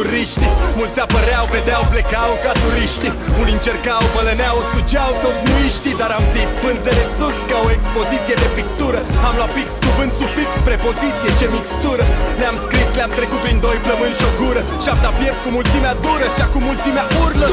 culturiștii. Mulți apăreau, vedeau, plecau ca turiștii. Unii încercau, bălăneau, sugeau toți muiștii. Dar am zis pânzele sus ca o expoziție de pictură. Am luat fix cuvânt, sufix, prepoziție, ce mixtură. Le-am scris, le-am trecut prin doi plămâni și o gură. Și-am piept cu mulțimea dură și acum mulțimea urlă.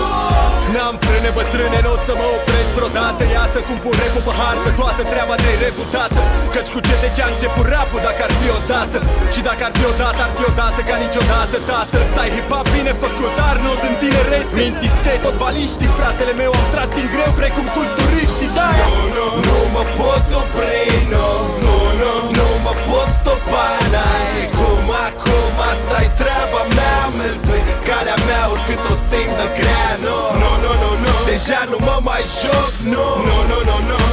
N-am frâne bătrâne, n-o să mă opresc vreodată. Iată cum pun rap-ul pe hartă, toată treaba de-i reputată. Căci cu ce de ce a început rap-ul dacă ar fi odată. Și dacă ar fi odată, ar fi odată ca niciodată, tată. Stai hip-hop bine făcut, Arnold în tinerețe. Minții stai fotbaliștii, fratele meu am tras din greu precum culturiștii. Da, nu mă poți opri, nu mă poți stopa. N-ai cum acum, asta-i treaba mea. Merg pe calea mea oricât o simt de grea. Deja nu mă mai joc,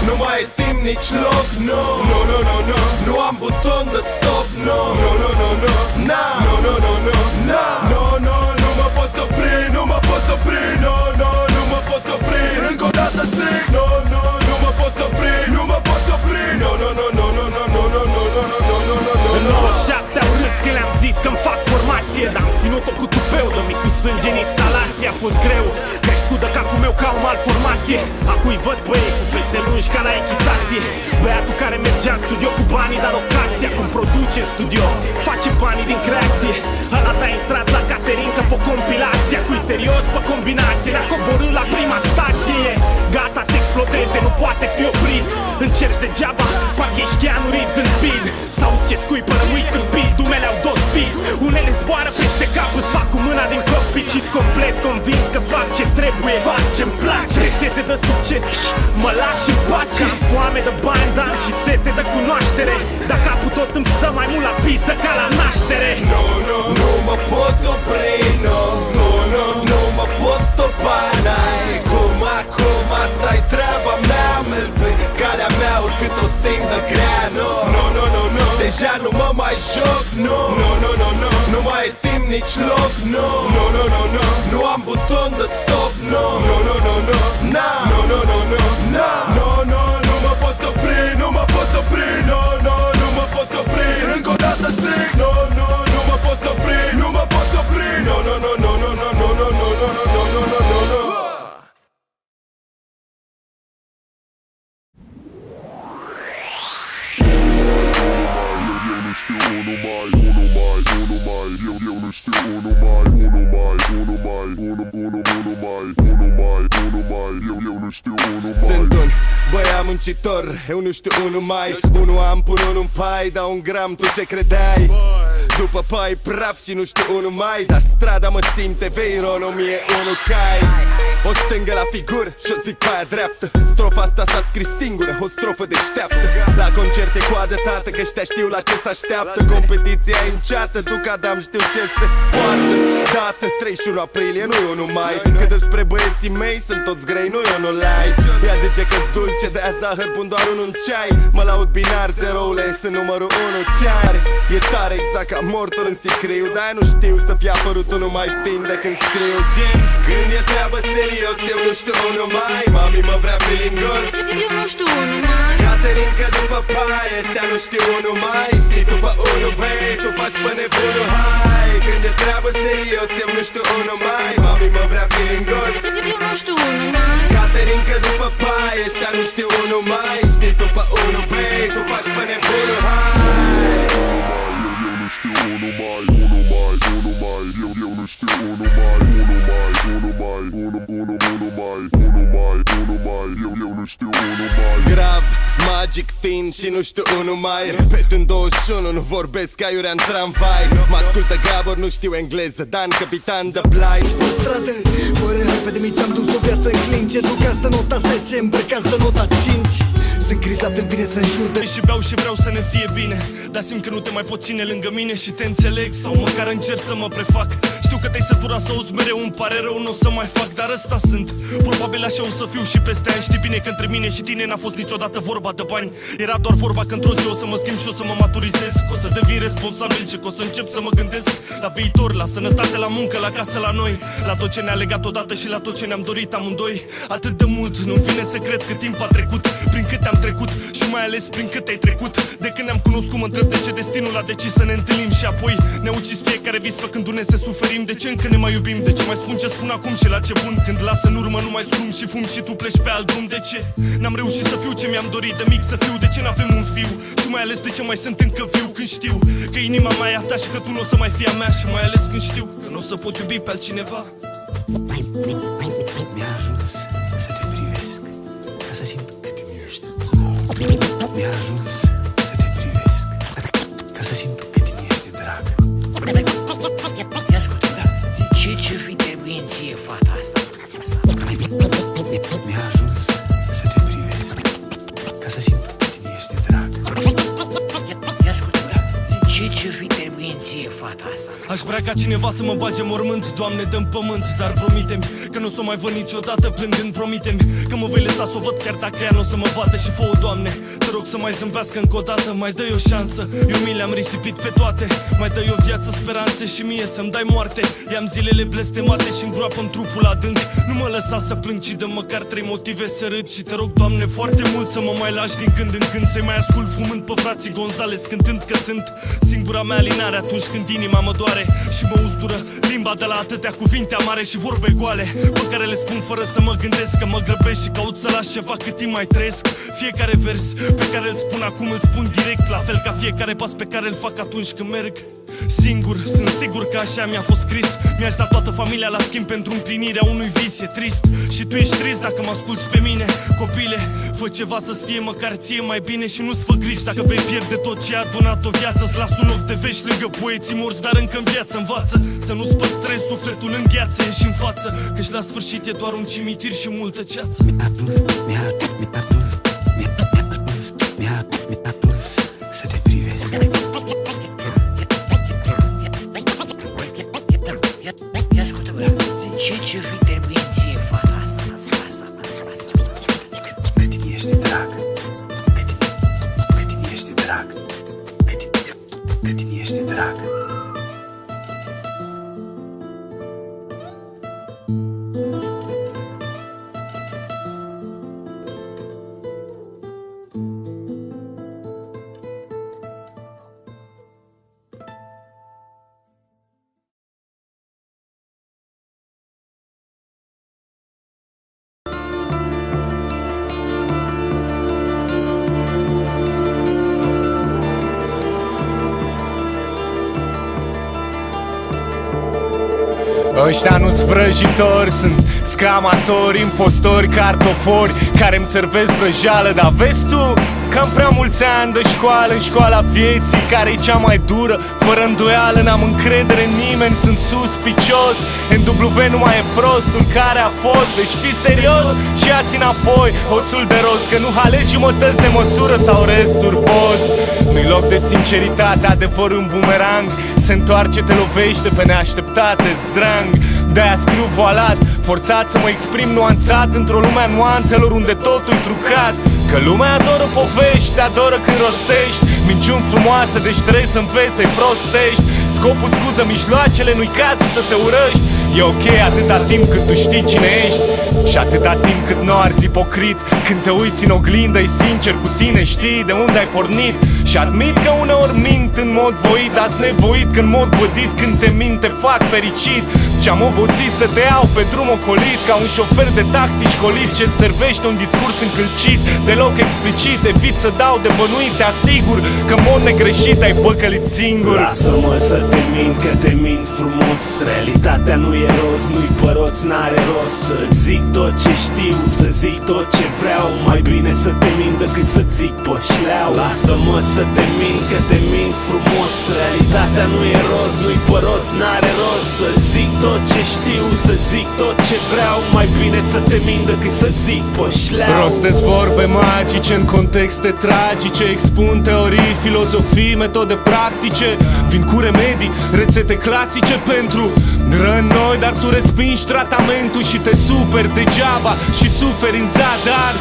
nu mai e timp nici loc, nu am buton de stop, nu mă poți opri, nu mă poți opri, nu mă poți opri. Încă o dată zic, nu mă poți opri, nu mă poți opri, În 97 au râs că le-am zis că-mi fac formație, dar am ținut-o cu tupeu de mic cu sânge în instalație. A fost greu, crescut de capul meu ca o malformație. Acum-i văd pe ei cu fețe lungi ca la echitație. Băiatul care mergea în studio cu banii de alocație, acum produce în studio, face banii din creație. Ăla de-a intrat la Caterinca pe o compilație. Acum-i serios pe combinație, ne-a coborât la prima stație. Gata să explodeze, nu poate fi oprit. Încerci degeaba, parcă ești Keanu Reeves în speed. S-auzi ce scui până uit în beat, dumele au dos speed. Unele zboară peste cap, îți fac cu mâna din cockpit și-s complet convins că fac ce trebuie, fac ce-mi place. Sete de succes, mă lași în pace. Am foame de bani, dar am și sete de cunoaștere. Dar capul tot îmi stă mai mult la pistă ca la naștere. Nu mă poți opri, nu mă poți stopa. N-ai cum acum, asta-i treaba mea. Merg pe calea mea oricât o simt de grea. Deja nu mă mai joc, nu mai e timp nici loc, nu am buton de stop, nu mă poți opri, nu mă poți opri, nu mă poți opri. Încă o dată zic, nu mă poți opri, nu mă poți opri, Sunt un băiat muncitor, eu nu știu unul mai. Unul am, pun unul în pai, dau un gram, tu ce credeai? După pai praf și nu știu unul mai. Dar strada mă simte veiron, 1001 cai. O stângă la figură și o zic pe aia dreaptă. Strofa asta s-a scris singură, o strofă deșteaptă. La concerte coadă tată, că ăștia știu la ce s-așteaptă. Competiția e înceată, tu ca Adam știu ce se poartă. Dată 31 aprilie, nu e unul mai. Că despre băieții mei sunt toți grei, nu e unul light. Ea zice că-s dulce, de-aia zahăr pun doar unul în ceai. Mă laud binar, zeroule, sunt numărul 1. Ce are? E tare exact ca mortor în sicriu. De-aia nu știu să fie apărut unul mai fin de când scriu. Gen, când e treabă serios, eu nu știu unul mai. Mami mă vrea filingos, eu nu știu unul mai. Caterinca după pai, ăștia nu știu unul mai. Știi tu pe unul, băi, tu faci pe nebunul, hai. Când e treabă serios, eu nu știu unul mai. Mami mă vrea filingos, eu nu știu unul mai. Caterinca după pai, ăștia nu știu unul mai. Știi tu pe unul, băi, tu faci pe nebunul, hai. știu unul mai, eu nu știu unul mai, eu nu știu unul mai. Grav, magic, fin și nu știu unul mai. Repet în 21, nu vorbesc aiurea în tramvai. Mă ascultă Gabor, nu știu engleză, Dan, capitan de blind. Pe stradă, fără repede mici am dus o viață în clince. Ducați de nota 10, îmbrăcați de nota 5. Sunt crizat în tine să înjur de... Și beau și vreau să ne fie bine, dar simt că nu te mai pot ține lângă mine și te înțeleg, sau măcar încerc să mă prefac. Știu că te-ai săturat să auzi mereu, îmi pare rău, nu o să mai fac, dar ăsta sunt. Probabil așa o să fiu și peste ani. Știi bine că între mine și tine n-a fost niciodată vorba de bani. Era doar vorba că într-o zi o să mă schimb și o să mă maturizez, că o să devin responsabil și că o să încep să mă gândesc la viitor, la sănătate, la muncă, la casă, la noi, la tot ce ne-a legat odată și la tot ce ne-am dorit amândoi atât de mult. Nu-mi vine să cred cât timp a trecut, prin câte am am trecut și mai ales prin cât ai trecut. De când ne-am cunoscut mă întreb de ce destinul a decis să ne întâlnim și apoi ne ucis fiecare vis făcându-ne să suferim. De ce încă ne mai iubim? De ce mai spun ce spun acum și la ce bun? Când lasă în urmă numai scrum și fum și tu pleci pe alt drum. De ce n-am reușit să fiu ce mi-am dorit de mic să fiu? De ce n-avem un fiu? Și mai ales de ce mai sunt încă viu când știu că inima mea e a ta și că tu nu o să mai fii a mea? Și mai ales când știu că nu o să pot iubi pe altcineva. Mi-a ajuns să te privesc ca să simt cât mi ești. Mi-a ajuns să te privesc ca să simt cât mi ești drag. Ia ascultă, da, ce fi trebuie în ție fata asta? Mi-a ajuns să te privesc ca să simt cât mi ești drag. Ia ascultă, da, ce fi trebuie în ție fata asta? Aș vrea ca cineva să mă bage mormânt, Doamne, dă-mi pământ, dar promite-mi că nu o să o mai văd niciodată plângând. Promite-mi că mă vei lăsa să o văd chiar dacă ea nu o să mă vadă. Și fă-o, Doamne, te rog să mai zâmbească încă o dată. Mai dă-i o șansă, eu mi le-am risipit pe toate. Mai dă-i o viață, speranțe și mie să-mi dai moarte. I-am zilele blestemate și îngroapă-mi trupul adânc. Nu mă lăsa să plâng, ci dă măcar 3 motive să râd. Și te rog, Doamne, foarte mult să mă mai lași din când în când, să-i mai ascult fumând pe frații Gonzales, cântând că sunt singura mea alinare atunci când inima mă doare și mă ustură limba de la atâtea cuvinte amare și vorbe goale pe care le spun fără să mă gândesc, că mă grăbesc și caut să las ceva cât timp mai trăiesc. Fiecare vers pe care îl spun acum îl spun direct, la fel ca fiecare pas pe care îl fac atunci când merg singur. Sunt sigur că așa mi-a fost scris. Mi-aș da toată familia la schimb pentru împlinirea unui vis. E trist și tu ești trist dacă mă asculți pe mine. Copile, fă ceva să-ți fie măcar ție mai bine și nu-ți fă griji dacă vei pierde tot ce a adunat o viață. Îți las un ochi de vești lângă poeții morți, dar încă în viață învață să nu-ți păstrezi sufletul în gheață. Ieși în față, căci la sfârșit e doar un cimitir și multă ceață. Mi-a ajuns să te privesc. Ia ascultă, bă, ce fi trebuie în ție fata asta? Cât mi ești drag. Cât mi ești drag. Cât mi ești drag. Ăștia nu-s vrăjitori, sunt scamatori, impostori, cartofori care îmi servesc vrăjeală. Dar vezi tu că am prea mulți ani de școală în școala vieții, care-i cea mai dură, fără îndoială. N-am încredere în nimeni, sunt suspicios. NW nu mai e prostul care a fost. Deci fii serios și ia-ți înapoi hoțul de rost, că nu halezi jumătăți de măsură sau resturi, boss. Nu-i loc de sinceritate, adevărul în bumerang se întoarce, te lovește pe neașteptate, zdrang. De-aia scriu voalat, forțat să mă exprim nuanțat într-o lume a nuanțelor unde totul-i trucat. Că lumea adoră povești, adoră când rostești minciuni frumoase, deci trebuie să înveți să-i prostești. Scopul scuză mijloacele, nu-i cazul să te urăști. E ok atâta timp cât tu știi cine ești și atâta timp cât nu arzi ipocrit. Când te uiți în oglindă, e sincer cu tine, știi de unde ai pornit. Și admit că uneori mint în mod voit, dar nevoit că în mod vădit când te mint te fac fericit. Ce-am obosit să te iau pe drum ocolit, ca un șofer de taxi școlit ce-ți servește un discurs încălcit, deloc explicit. Evit să dau de bănuit, te asigur că în mod negreșit ai păcălit singur. Lasă-mă să te mint, că te mint frumos. Realitatea nu e roz, nu-i păroț, n-are rost. Să-ți zic tot ce știu, să zic tot ce vreau. Mai bine să te mint decât să zic poșleau. Lasă-mă să te mint, că te mint frumos. Realitatea nu e roz, nu-i păroț, n-are rost. Să-ți zic tot ce știu, să zic tot ce vreau. Mai bine să te mint decât să zic poșleau. Rostesc vorbe magice în contexte tragice, expun teorii, filozofii, metode practice. Vin cu remedii, rețete clasice pentru rănoi, dar tu respingi tratamentul și te superi degeaba și suferi în zadar.